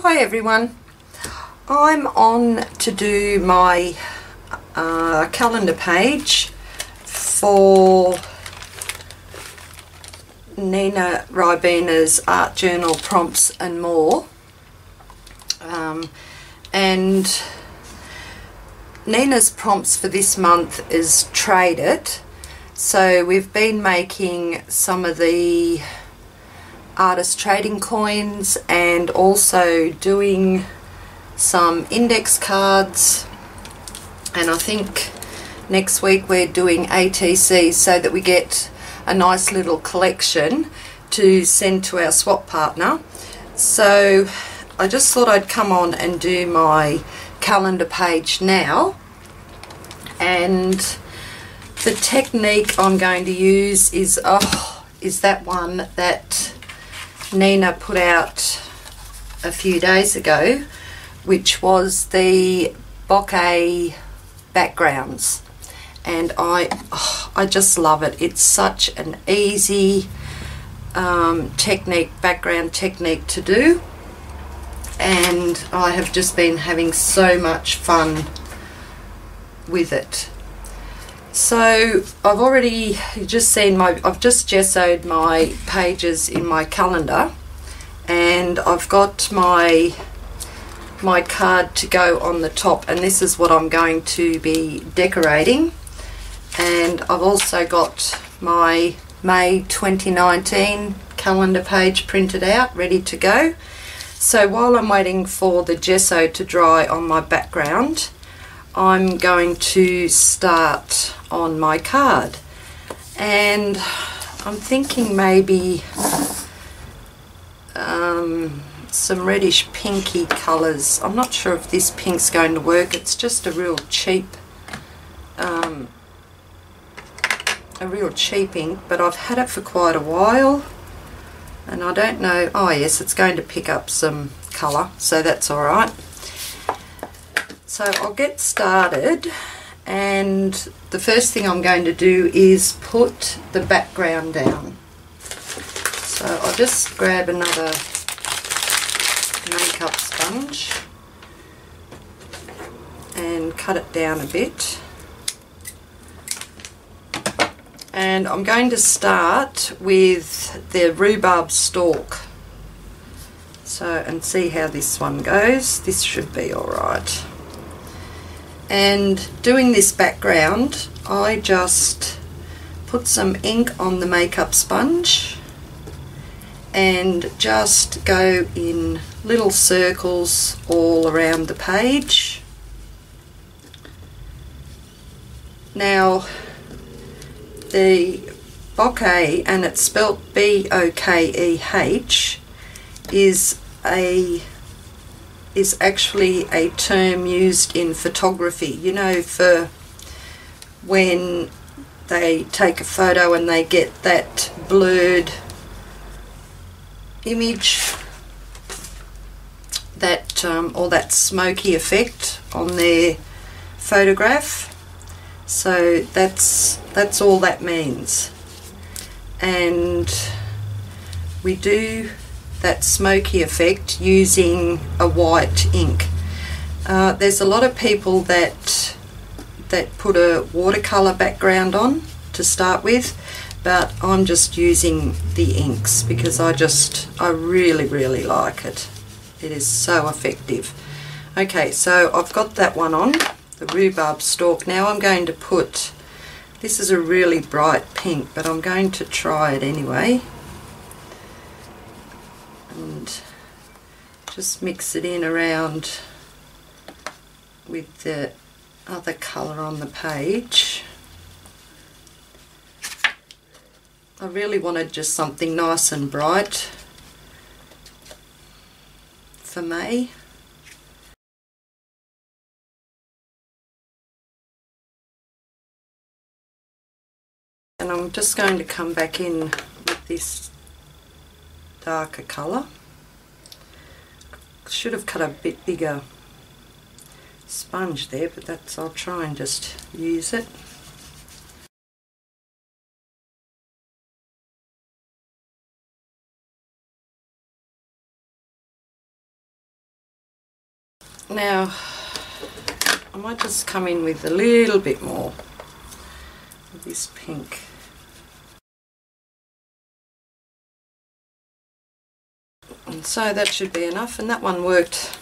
Hi everyone, I'm on to do my calendar page for Nina Ribina's art journal prompts and more, and Nina's prompts for this month is Trade It. So we've been making some of the artist trading coins and also doing some index cards, and I think next week we're doing ATCs so that we get a nice little collection to send to our swap partner. So I just thought I'd come on and do my calendar page now, and the technique I'm going to use is that one that Nina put out a few days ago, which was the Bokeh Backgrounds, and I just love it. It's such an easy background technique to do, and I have just been having so much fun with it. So you've just seen I've just gessoed my pages in my calendar, and I've got my card to go on the top, and this is what I'm going to be decorating. And I've also got my May 2019 calendar page printed out, ready to go. So while I'm waiting for the gesso to dry on my background, I'm going to start on my card, and I'm thinking maybe some reddish pinky colours. I'm not sure if this pink's going to work. It's just a real cheap ink, but I've had it for quite a while and I don't know. Oh yes, it's going to pick up some colour, so that's alright. So I'll get started, and the first thing I'm going to do is put the background down. So I'll just grab another makeup sponge and cut it down a bit. And I'm going to start with the rhubarb stalk. And see how this one goes. This should be alright. And doing this background, I just put some ink on the makeup sponge and just go in little circles all around the page. Now the bokeh, and it's spelt B-O-K-E-H, is actually a term used in photography, you know, for when they take a photo and they get that blurred image, that or that smoky effect on their photograph. So that's all that means, and we do that smoky effect using a white ink. There's a lot of people that put a watercolour background on to start with, but I'm just using the inks because I really like it. It is so effective. Okay, so I've got that one on, the rhubarb stalk. Now I'm going to put, this is a really bright pink, but I'm going to try it anyway. And just mix it in around with the other colour on the page. I really wanted just something nice and bright for May. And I'm just going to come back in with this darker colour. Should have cut a bit bigger sponge there, but I'll try and just use it. Now I might just come in with a little bit more of this pink. And so that should be enough, and that one worked.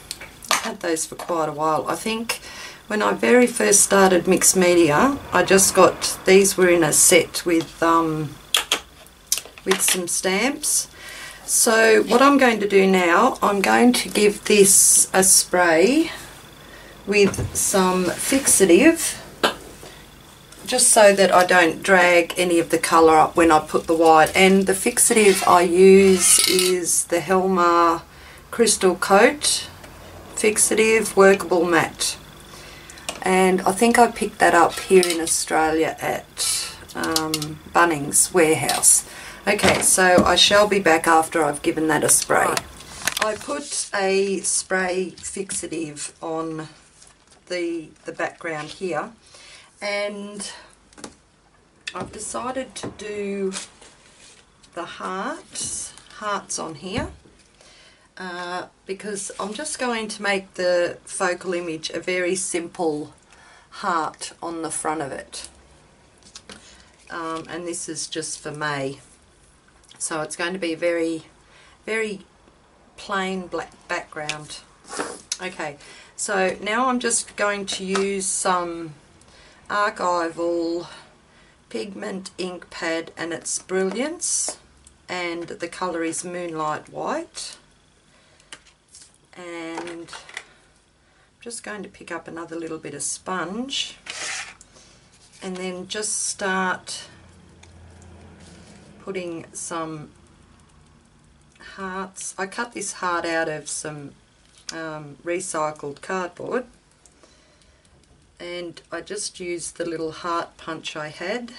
I've had those for quite a while. I think when I very first started mixed media, I just got, these were in a set with some stamps. So what I'm going to do now, I'm going to give this a spray with some fixative, just so that I don't drag any of the colour up when I put the white. And the fixative I use is the Helma Crystal Coat Fixative Workable Matte. And I think I picked that up here in Australia at Bunnings Warehouse. Okay, so I shall be back after I've given that a spray. Right. I put a spray fixative on the background here, and I've decided to do the hearts on here because I'm just going to make the focal image a very simple heart on the front of it, and this is just for May. So it's going to be a very, very plain black background. Okay, so now I'm just going to use some archival pigment ink pad, and it's Brilliance, and the colour is Moonlight White. And I'm just going to pick up another little bit of sponge and then just start putting some hearts. I cut this heart out of some recycled cardboard, and I just used the little heart punch I had.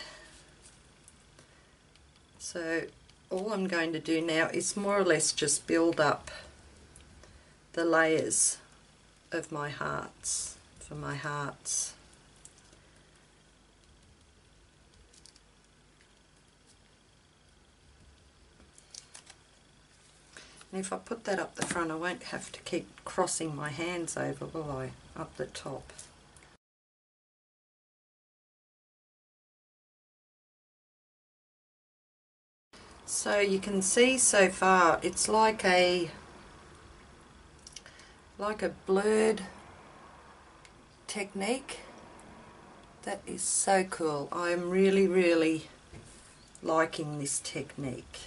So all I'm going to do now is more or less just build up the layers of my hearts, for my hearts. And if I put that up the front, I won't have to keep crossing my hands over, will I, up the top. So you can see so far it's like a blurred technique. That is so cool. I'm really, really liking this technique.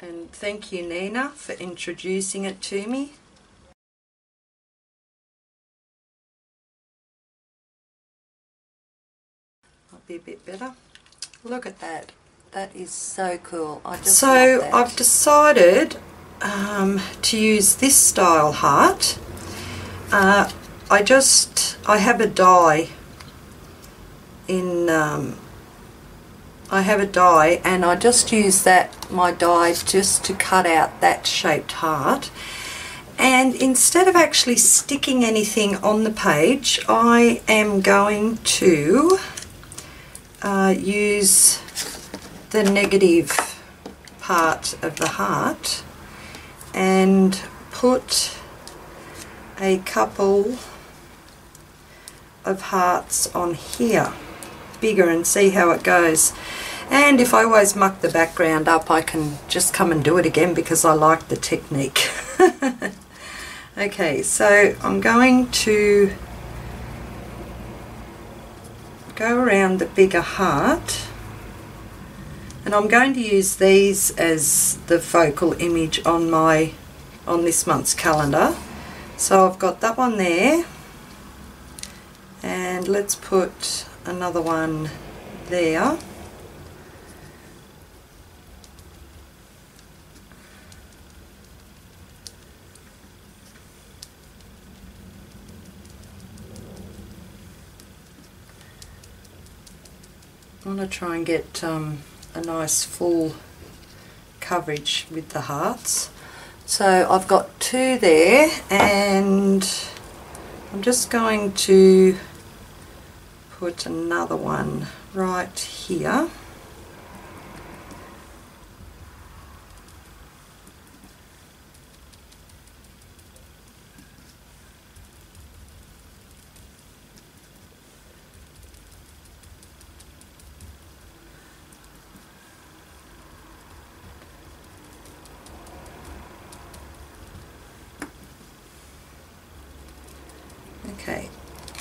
And thank you, Nina, for introducing it to me. Might be a bit better. Look at that. That is so cool. I just love that. I've decided to use this style heart. I have a die in and I just use my die just to cut out that shaped heart. And instead of actually sticking anything on the page, I am going to use the negative part of the heart and put a couple of hearts on here, bigger, and see how it goes. And if I always muck the background up, I can just come and do it again because I like the technique. Okay, so I'm going to go around the bigger heart, and I'm going to use these as the focal image on this month's calendar. So I've got that one there, and let's put another one there. I want to try and get a nice full coverage with the hearts. So I've got two there, and I'm just going to put another one right here.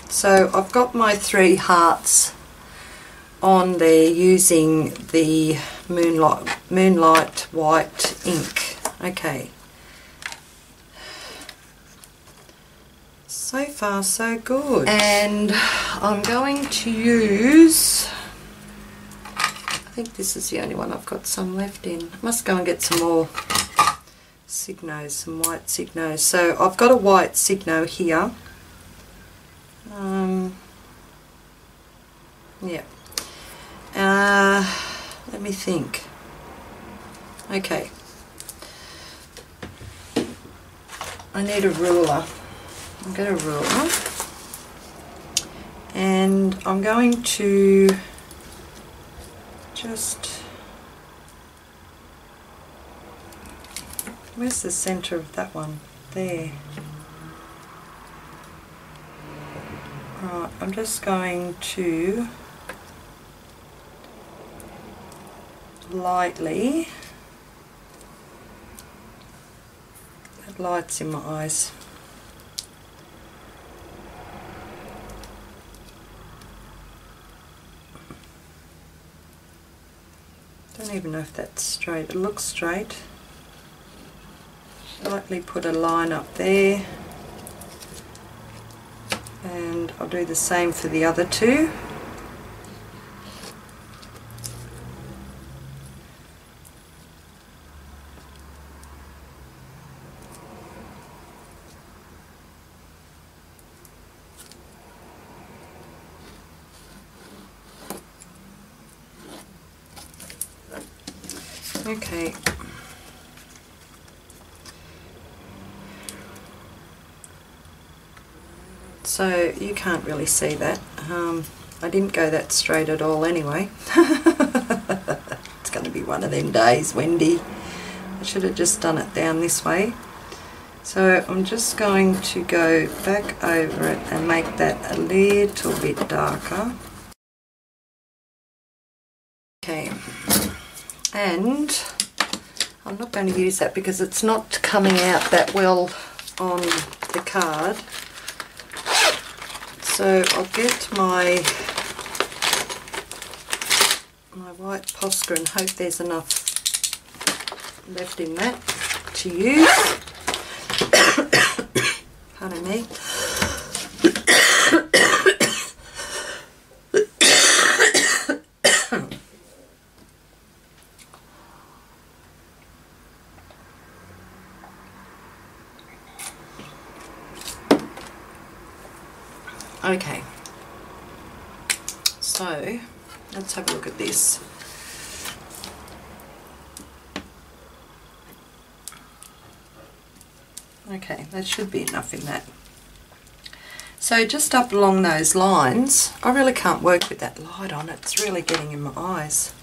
So I've got my 3 hearts on there using the Moonlight White ink. Okay. So far so good. And I'm going to use, I think this is the only one I've got some left in. I must go and get some more Signos, some white Signos. So I've got a white Signo here. Yeah. Let me think. Okay. I need a ruler. I'll get a ruler. And I'm going to just... Where's the centre of that one? There. Right, I'm just going to lightly, that light's in my eyes. Don't even know if that's straight. It looks straight. Lightly put a line up there, and I'll do the same for the other 2. Okay. So you can't really see that. I didn't go that straight at all anyway. It's going to be one of them days, Wendy. I should have just done it down this way. So I'm just going to go back over it and make that a little bit darker. Okay, and I'm not going to use that because it's not coming out that well on the card. So I'll get my white Posca and hope there's enough left in that to use. Pardon me. Okay, so let's have a look at this. Okay, that should be enough in that. So just up along those lines, I really can't work with that light on, it's really getting in my eyes.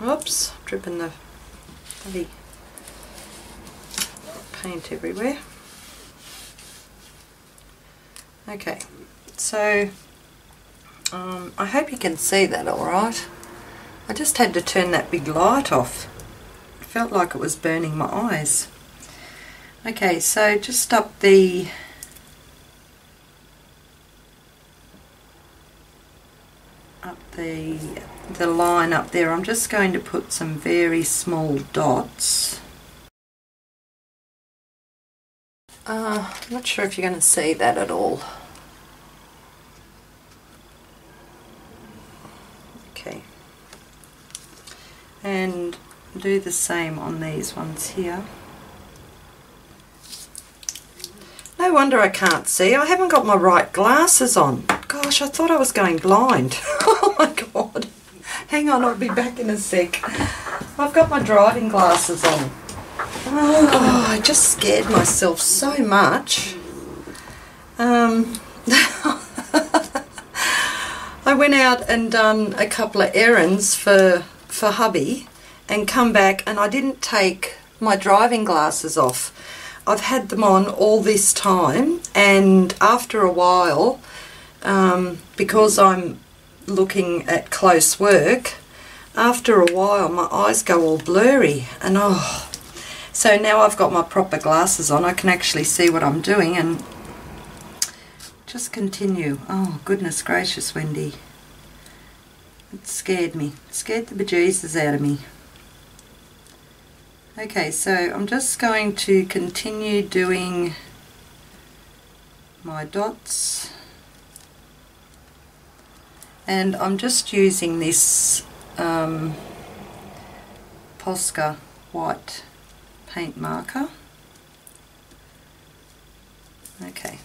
Oops, dripping the bloody paint everywhere. Okay, so I hope you can see that alright. I just had to turn that big light off. It felt like it was burning my eyes. Okay, so just up the line up there, I'm just going to put some very small dots. I'm not sure if you're going to see that at all. Okay. And do the same on these ones here. No wonder I can't see. I haven't got my right glasses on. Gosh, I thought I was going blind. Oh my God. Hang on, I'll be back in a sec. I've got my driving glasses on. Oh, I just scared myself so much. I went out and done a couple of errands for hubby and come back, and I didn't take my driving glasses off. I've had them on all this time, and after a while, because I'm looking at close work, after a while my eyes go all blurry, and So now I've got my proper glasses on, I can actually see what I'm doing and just continue. Oh goodness gracious, Wendy. It scared me. It scared the bejesus out of me. Okay, so I'm just going to continue doing my dots. And I'm just using this Posca white paint marker. Okay.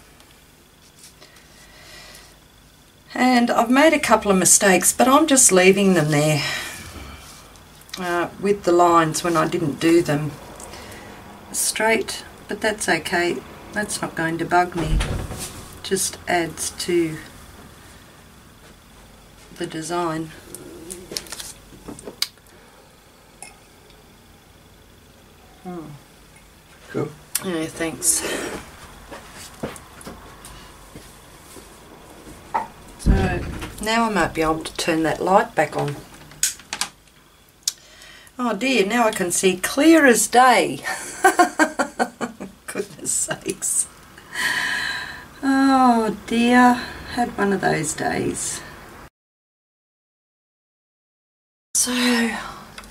And I've made a couple of mistakes, but I'm just leaving them there with the lines when I didn't do them straight, but that's okay. That's not going to bug me. Just adds to the design. Cool. Yeah, thanks. So now I might be able to turn that light back on. Oh dear, now I can see clear as day. Goodness sakes. Oh dear, had one of those days. So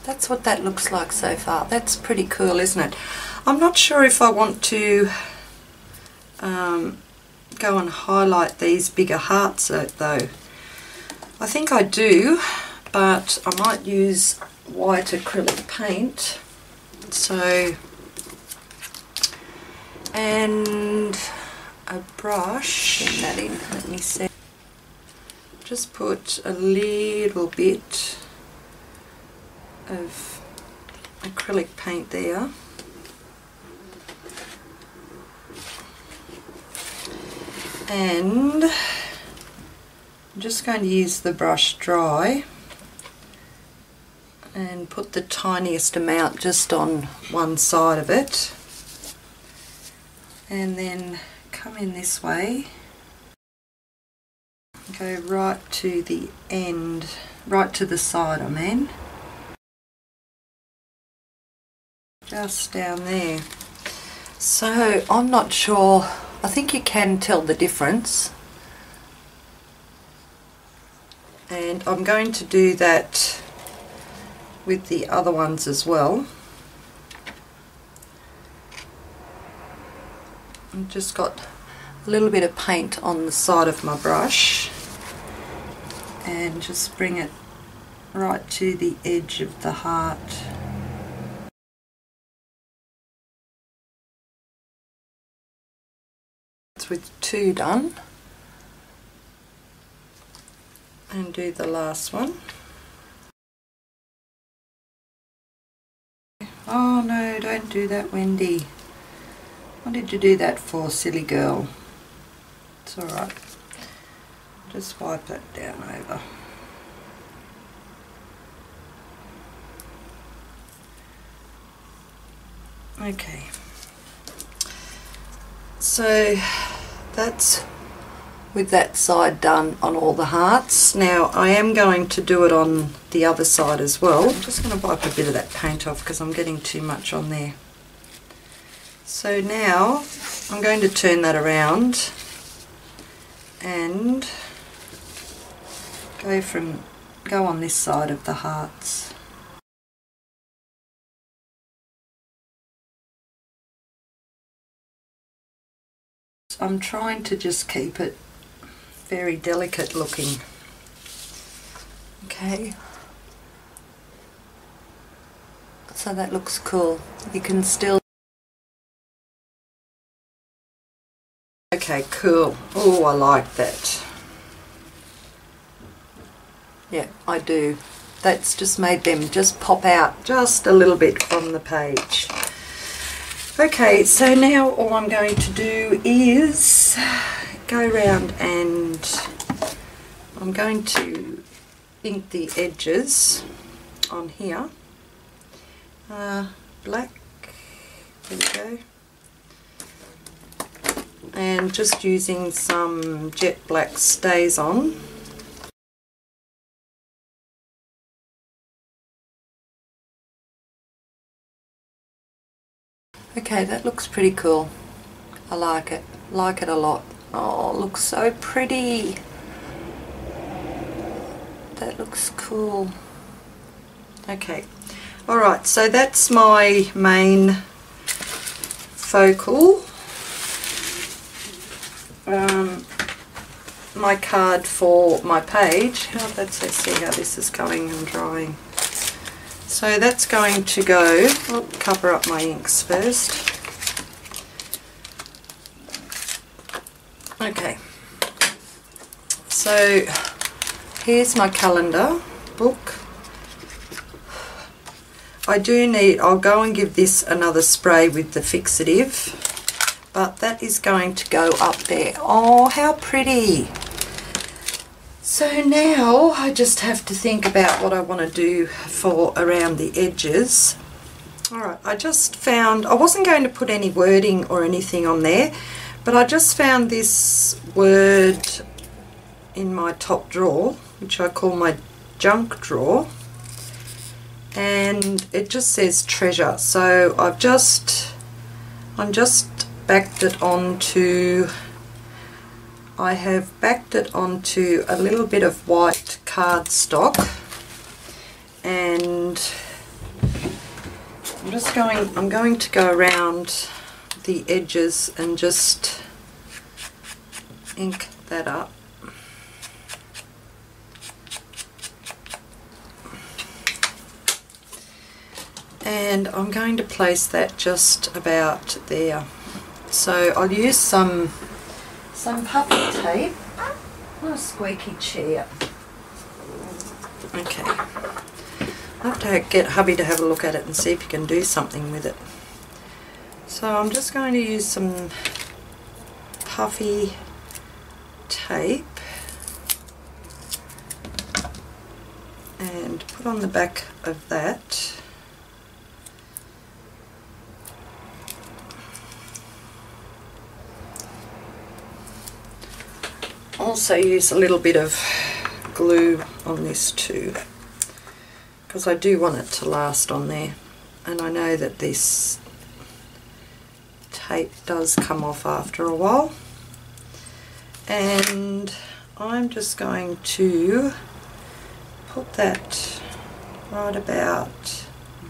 that's what that looks like so far. That's pretty cool, isn't it? I'm not sure if I want to go and highlight these bigger hearts though. I think I do, but I might use white acrylic paint. So, and a brush. Get that in, let me see. Just put a little bit of acrylic paint there. And I'm just going to use the brush dry and put the tiniest amount just on one side of it, and then come in this way, go right to the end, right to the side I mean, just down there. So I'm not sure, I think you can tell the difference, and I'm going to do that with the other ones as well. I've just got a little bit of paint on the side of my brush and just bring it right to the edge of the heart. It's with two done, and do the last one. Oh no, don't do that, Wendy. What did you do that for, silly girl? It's alright. Just wipe that down over. Okay. So that's with that side done on all the hearts. Now I am going to do it on the other side as well. I'm just going to wipe a bit of that paint off because I'm getting too much on there. So now I'm going to turn that around and go on this side of the hearts. I'm trying to just keep it very delicate looking. Okay. So that looks cool. You can still... Okay, cool. Oh, I like that. Yeah, I do. That's just made them just pop out just a little bit from the page. Okay, so now all I'm going to do is go around and I'm going to ink the edges on here. Black, there we go. And just using some jet black stays on. Okay, that looks pretty cool. I like it a lot. Oh, it looks so pretty. That looks cool. Okay, alright, so that's my main focal. My card for my page. Let's see how this is going and drying. So that's going to go, I'll cover up my inks first. Okay, so here's my calendar book. I'll go and give this another spray with the fixative, but that is going to go up there. Oh, how pretty. So now I just have to think about what I want to do for around the edges. Alright, I just found, I wasn't going to put any wording or anything on there, but I just found this word in my top drawer, which I call my junk drawer, and it just says treasure. So I'm just backed it onto, I have backed it onto a little bit of white cardstock, and I'm going to go around the edges and just ink that up. And I'm going to place that just about there. So I'll use some puffy tape. What a squeaky chair. Okay. I'll have to get hubby to have a look at it and see if he can do something with it. So I'm just going to use some puffy tape and put on the back of that. Also use a little bit of glue on this too, because I do want it to last on there, and I know that this tape does come off after a while. And I'm just going to put that right about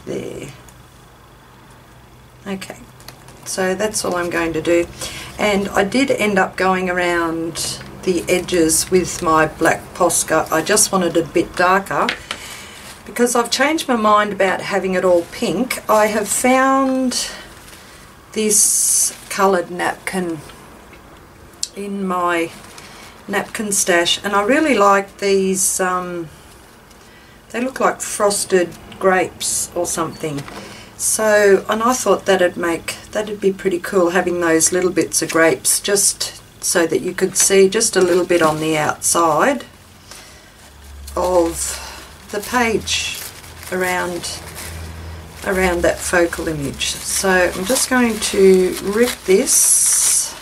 there. Okay, so that's all I'm going to do. And I did end up going around the edges with my black Posca. I just wanted it a bit darker because I've changed my mind about having it all pink. I have found this coloured napkin in my napkin stash, and I really like these. They look like frosted grapes or something. So, and I thought that'd be pretty cool, having those little bits of grapes, just so that you could see just a little bit on the outside of the page around that focal image. So I'm just going to rip this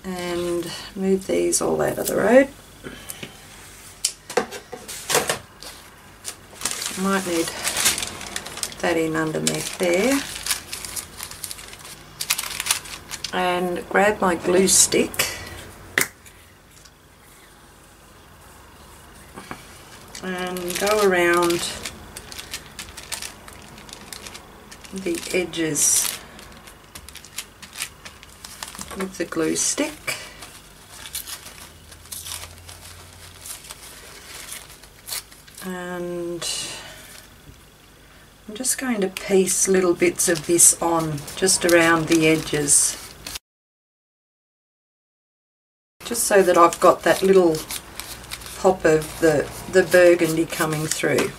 and move these all out of the road. Might need that in underneath there. And grab my glue stick and go around the edges with the glue stick. And I'm just going to piece little bits of this on just around the edges, just so that I've got that little pop of the burgundy coming through.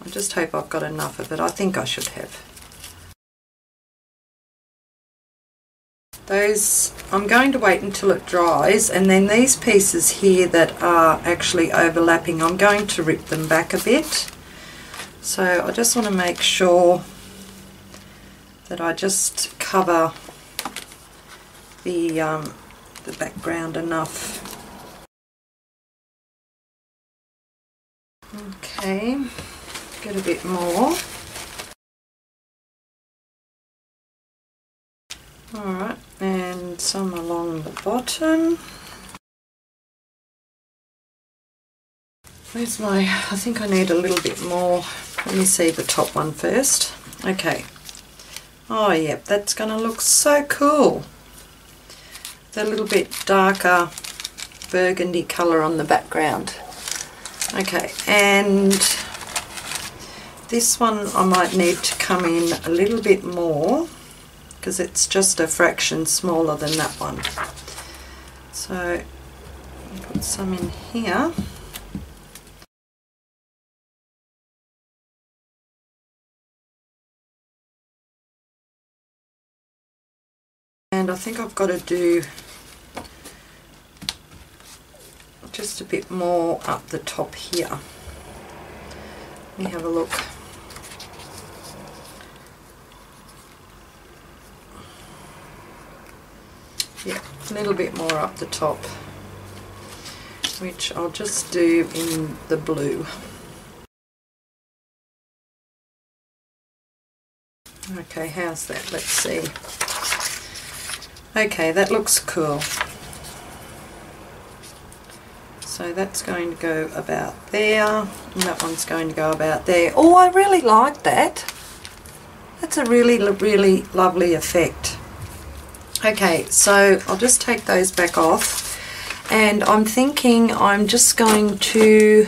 I just hope I've got enough of it. I think I should have. Those, I'm going to wait until it dries, and then these pieces here that are actually overlapping, I'm going to rip them back a bit. So I just want to make sure that I just cover the background enough. Okay, get a bit more. Alright, and some along the bottom. Where's my, I think I need a little bit more. Let me see the top one first. Okay. Oh yep, that's going to look so cool. The little bit darker burgundy colour on the background. Okay, and this one I might need to come in a little bit more because it's just a fraction smaller than that one. So I'll put some in here. And I think I've got to do just a bit more up the top here. Let me have a look. Yeah, a little bit more up the top, which I'll just do in the blue. Okay, how's that? Let's see. Okay, that looks cool. So that's going to go about there, and that one's going to go about there. Oh, I really like that. That's a really, really lovely effect. Okay, so I'll just take those back off, and I'm thinking I'm just going to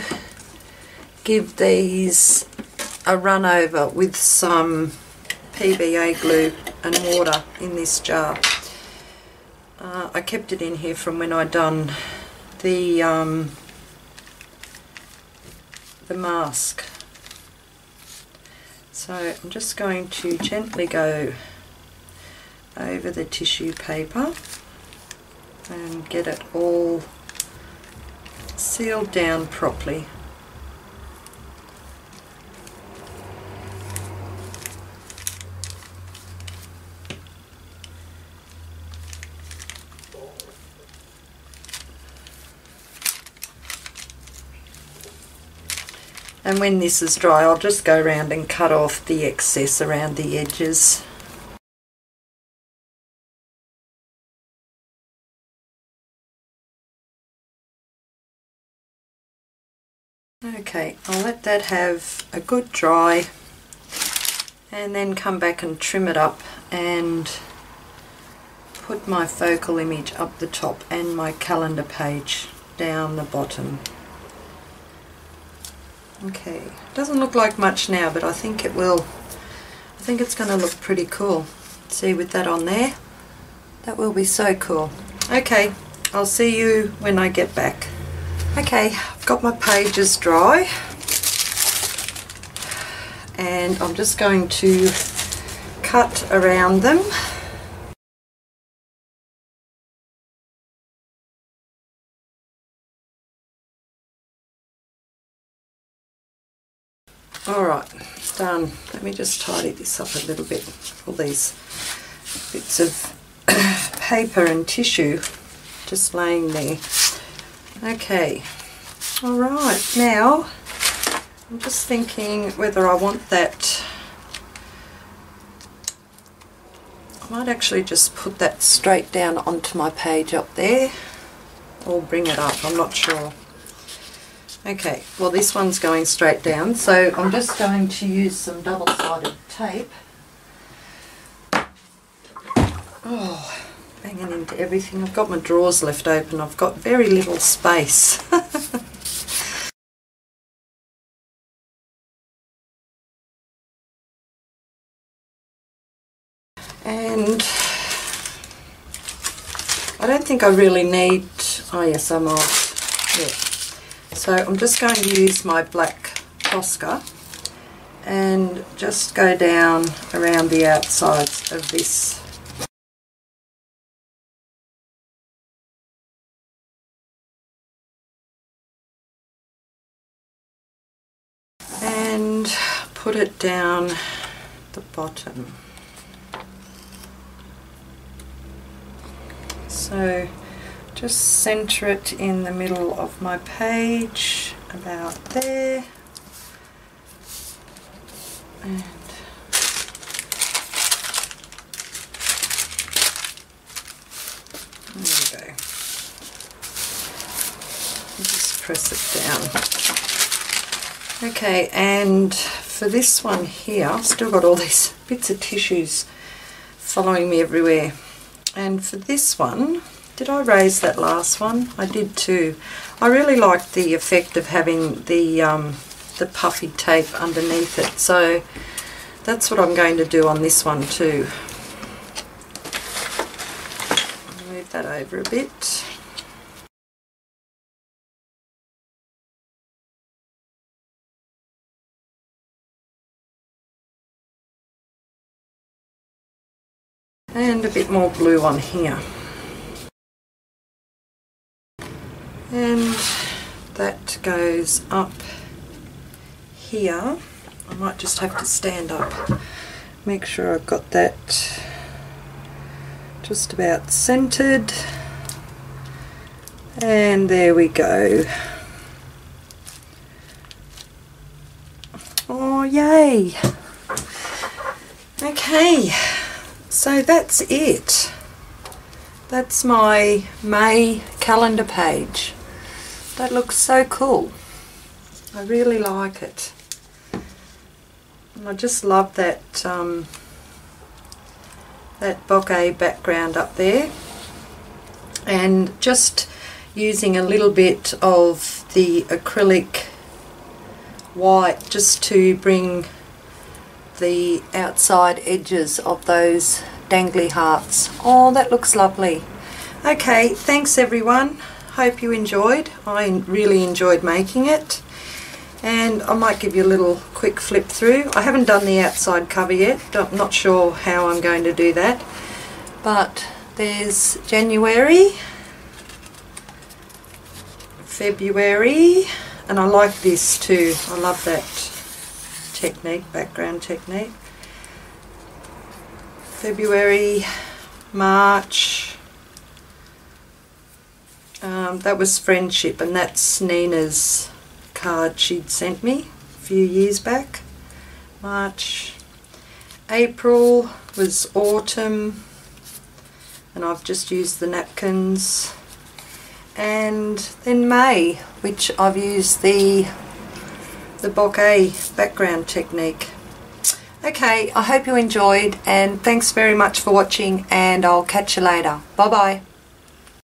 give these a run over with some PVA glue and water in this jar. I kept it in here from when I'd done the mask. So I'm just going to gently go over the tissue paper and get it all sealed down properly. And when this is dry, I'll just go around and cut off the excess around the edges. Okay, I'll let that have a good dry and then come back and trim it up and put my focal image up the top and my calendar page down the bottom. Okay, doesn't look like much now, but I think it will. I think it's going to look pretty cool. See, with that on there, that will be so cool. Okay, I'll see you when I get back. Okay, I've got my pages dry, and I'm just going to cut around them. Alright, done. Let me just tidy this up a little bit. All these bits of paper and tissue just laying there. Okay, alright, now I'm just thinking whether I want that. I might actually just put that straight down onto my page up there, or bring it up, I'm not sure. Okay, well this one's going straight down, so I'm just going to use some double-sided tape. Oh, banging into everything. I've got my drawers left open, I've got very little space. And I don't think I really need, oh yes I might, yeah. So I'm just going to use my black Posca and just go down around the outsides of this. And put it down the bottom. So just centre it in the middle of my page, about there. And there we go. Just press it down. Okay, and for this one here, I've still got all these bits of tissues following me everywhere. And for this one, did I raise that last one? I did too. I really liked the effect of having the puffy tape underneath it, so that's what I'm going to do on this one too. Move that over a bit. And a bit more blue on here. And that goes up here. I might just have to stand up, make sure I've got that just about centered. And there we go. Oh, yay! Okay, so that's it. That's my May calendar page. That looks so cool. I really like it. And I just love that that bokeh background up there. And just using a little bit of the acrylic white just to bring the outside edges of those dangly hearts. Oh, that looks lovely. Okay, thanks everyone. Hope you enjoyed. I really enjoyed making it. And I might give you a little quick flip through. I haven't done the outside cover yet. I'm not sure how I'm going to do that. But there's January, February, and I like this too. I love that technique, background technique. February, March, that was friendship, and that's Nina's card she'd sent me a few years back. March, April was autumn, and I've just used the napkins, and then May, which I've used the bokeh background technique. Okay, I hope you enjoyed, and thanks very much for watching, and I'll catch you later. Bye bye.